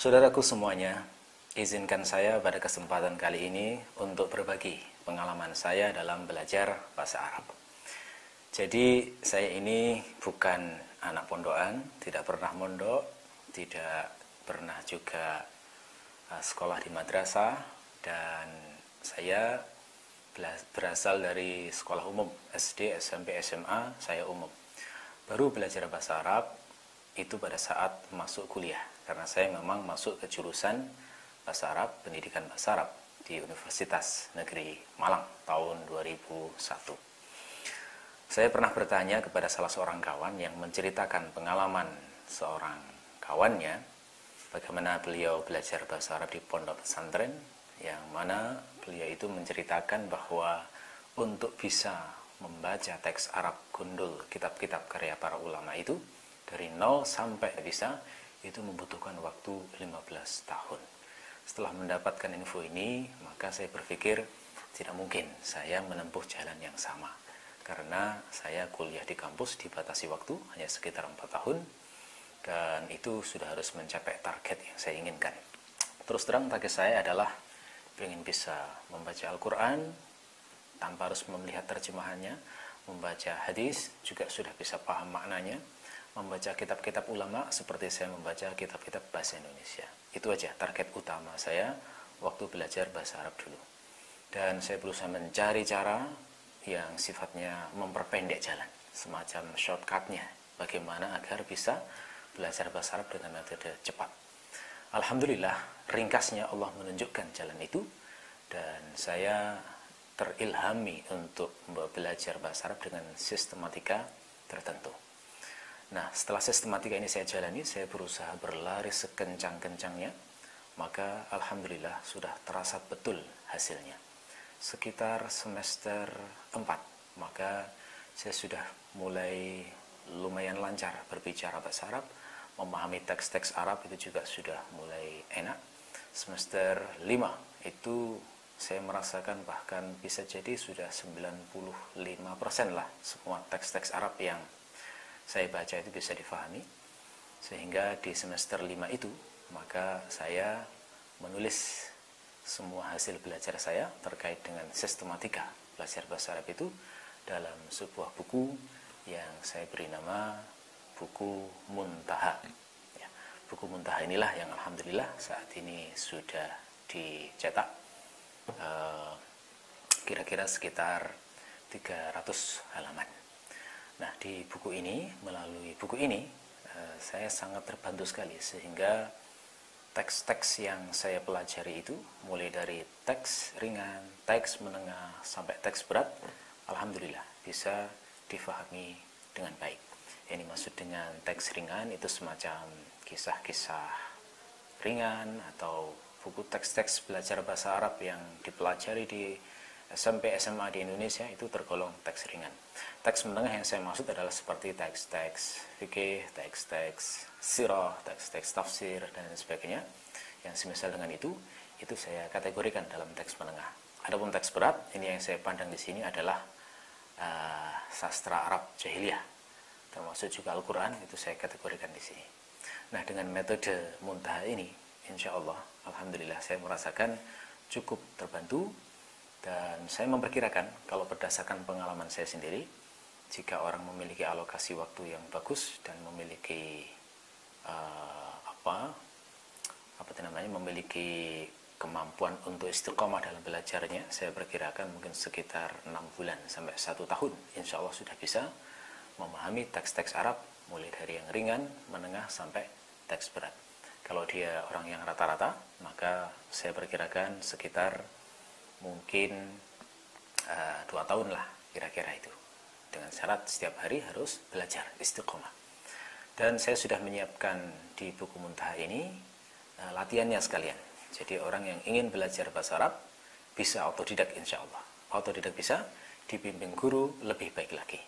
Saudaraku semuanya, izinkan saya pada kesempatan kali ini untuk berbagi pengalaman saya dalam belajar bahasa Arab. Jadi saya ini bukan anak pondokan, tidak pernah mondok, tidak pernah juga sekolah di madrasah, dan saya berasal dari sekolah umum, SD, SMP, SMA, saya umum. Baru belajar bahasa Arab itu pada saat masuk kuliah, karena saya memang masuk ke jurusan bahasa Arab, pendidikan bahasa Arab di Universitas Negeri Malang tahun 2001. Saya pernah bertanya kepada salah seorang kawan yang menceritakan pengalaman seorang kawannya, bagaimana beliau belajar bahasa Arab di pondok pesantren, yang mana beliau itu menceritakan bahwa untuk bisa membaca teks Arab gundul, kitab-kitab karya para ulama itu, dari 0 sampai bisa, itu membutuhkan waktu 15 tahun. Setelah mendapatkan info ini, maka saya berpikir tidak mungkin saya menempuh jalan yang sama. Karena saya kuliah di kampus dibatasi waktu, hanya sekitar 4 tahun, dan itu sudah harus mencapai target yang saya inginkan. Terus terang target saya adalah ingin bisa membaca Al-Quran tanpa harus melihat terjemahannya, membaca hadis juga sudah bisa paham maknanya, membaca kitab-kitab ulama seperti saya membaca kitab-kitab bahasa Indonesia. Itu aja target utama saya waktu belajar bahasa Arab dulu. Dan saya berusaha mencari cara yang sifatnya memperpendek jalan, semacam shortcutnya, bagaimana agar bisa belajar bahasa Arab dengan metode cepat. Alhamdulillah, ringkasnya Allah menunjukkan jalan itu, dan saya terilhami untuk belajar bahasa Arab dengan sistematika tertentu. Nah, setelah sistematika ini saya jalani, saya berusaha berlari sekencang-kencangnya, maka alhamdulillah sudah terasa betul hasilnya. Sekitar semester 4, maka saya sudah mulai lumayan lancar berbicara bahasa Arab, memahami teks-teks Arab itu juga sudah mulai enak. Semester 5 itu saya merasakan bahkan bisa jadi sudah 95% lah semua teks-teks Arab yang saya baca itu bisa difahami. Sehingga di semester 5 itu, maka saya menulis semua hasil belajar saya terkait dengan sistematika belajar bahasa Arab itu dalam sebuah buku yang saya beri nama buku Muntaha. Ya, buku Muntaha inilah yang alhamdulillah saat ini sudah dicetak kira-kira sekitar 300 halaman. Nah, di buku ini, melalui buku ini saya sangat terbantu sekali, sehingga teks-teks yang saya pelajari itu, mulai dari teks ringan, teks menengah, sampai teks berat, alhamdulillah bisa difahami dengan baik. Ini maksud dengan teks ringan itu semacam kisah-kisah ringan atau buku teks-teks belajar bahasa Arab yang dipelajari di SMP SMA di Indonesia, itu tergolong teks ringan. Teks menengah yang saya maksud adalah seperti teks-teks fikih, teks-teks sirah, teks-teks tafsir dan sebagainya. Yang semisal dengan itu saya kategorikan dalam teks menengah. Adapun teks berat, ini yang saya pandang di sini adalah sastra Arab jahiliyah, termasuk juga Al-Quran, itu saya kategorikan di sini. Nah, dengan metode Muntaha ini, insya Allah, alhamdulillah saya merasakan cukup terbantu. Dan saya memperkirakan kalau berdasarkan pengalaman saya sendiri, jika orang memiliki alokasi waktu yang bagus dan memiliki memiliki kemampuan untuk istiqomah dalam belajarnya, saya perkirakan mungkin sekitar 6 bulan sampai 1 tahun, insya Allah sudah bisa memahami teks-teks Arab mulai dari yang ringan, menengah sampai teks berat. Kalau dia orang yang rata-rata, maka saya perkirakan sekitar mungkin 2 tahun lah kira-kira itu, dengan syarat setiap hari harus belajar istiqomah. Dan saya sudah menyiapkan di buku Muntaha ini latihannya sekalian. Jadi orang yang ingin belajar bahasa Arab bisa autodidak, insya Allah. Autodidak bisa, dibimbing guru lebih baik lagi.